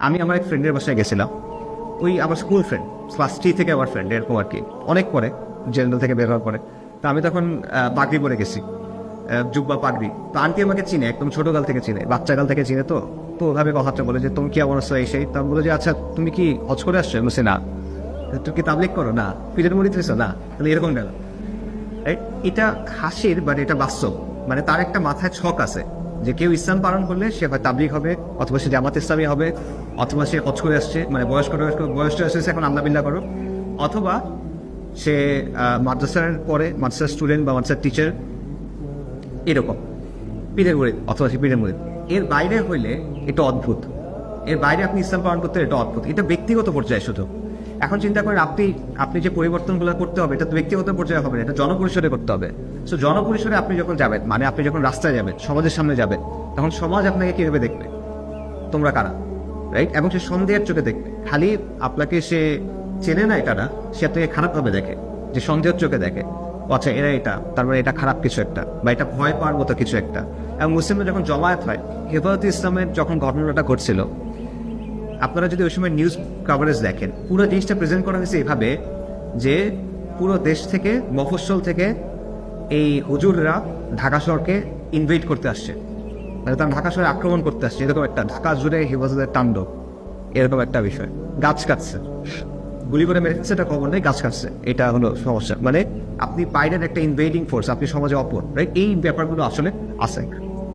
আমি আমার এক ফ্রেন্ডের বাসায় গেছিলাম, ওই আমার স্কুল ফ্রেন্ড, ক্লাস 3 থেকে আমার ফ্রেন্ড, এরকম আর কি, অনেক পরে, জেনারেল থেকে বের হওয়ার পরে। তো আমি তখন পাগড়ি পরে গেছি, জুব্বা পাগড়ি। তো আন্টি আমাকে চিনে, একদম ছোটোকাল থেকে চিনে, বাচ্চাকাল থেকে চিনে। তো তো ওভাবে কথাটা বলে যে তুমি কি এমন আসছো এই সেই। তো আমি বলে যে আচ্ছা তুমি কি হজ করে আসছো? বলছে না। তুমি কি তাবলিগ করো? না। পিঠের মুড়ি খেয়েছো? না। তাহলে এরকম গেল। এটা হাসির, বাট এটা বাস্তব। মানে তার একটা মাথায় ছক আছে যে কেউ ইসলাম পালন করলে সে হয় তাবলিগ হবে, অথবা সে জামাত ইসলামী হবে, অথবা সে হজ করে আসছে, মানে বয়স্ক এসেছে এখন আল্লাহ বিল্লাহ করো, অথবা সে মাদ্রাসার পরে মাদ্রাসার স্টুডেন্ট বা মাদ্রাসার টিচার, এরকম পীরের মুরিদ, অথবা সে পীরের মুরিদ। এর বাইরে হইলে এটা অদ্ভুত। এর বাইরে আপনি ইসলাম পালন করতে, এটা অদ্ভুত। এটা ব্যক্তিগত পর্যায়ে শুধু। এখন চিন্তা করেন আপনি যে পরিবর্তনগুলো করতে হবে, এটা তো ব্যক্তিগত পর্যায়ে হবে না, এটা জনপরিসরে করতে হবে। সো জনপরিসরে আপনি যখন যাবেন, মানে আপনি যখন রাস্তায় যাবেন, সমাজের সামনে যাবেন, তখন সমাজ আপনাকে কিভাবে দেখবে? তোমরা কারা, রাইট? এবং সে সন্দেহের চোখে দেখবে। খালি আপনাকে সে চেনে না এটা না, সে আপনাকে খারাপভাবে দেখে, যে সন্দেহের চোখে দেখে। আচ্ছা এরা এটা, তারপরে এটা খারাপ কিছু একটা, বা এটা ভয় পাওয়ার মতো কিছু একটা। এবং মুসলিমরা যখন জমায়েত হয়, হেফাজতে ইসলামের যখন ঘটনাটা ঘটছিল, আপনারা যদি ওই সময় নিউজ কভারেজ দেখেন, পুরো জিনিসটা প্রেজেন্ট করা হয়েছে এভাবে যে পুরো দেশ থেকে, মফস্বল থেকে এই হুজুররা ঢাকা শহরকে ইনভেট করতে আসছে, মানে তারা ঢাকা শহরে আক্রমণ করতে আসছে, এরকম একটা, ঢাকা জুড়ে হেফাজতের তাণ্ডব, এরকম একটা বিষয়। গাছ কাটছে, গুলি করে মেরেছে, এটা খবর নেই, গাছ কাটছে, এটা হলো সমস্যা। মানে আপনি বাইরের একটা ইনভেডিং ফোর্স, আপনি সমাজে অপর, রাইট? এই ব্যাপারগুলো আসলে আছে।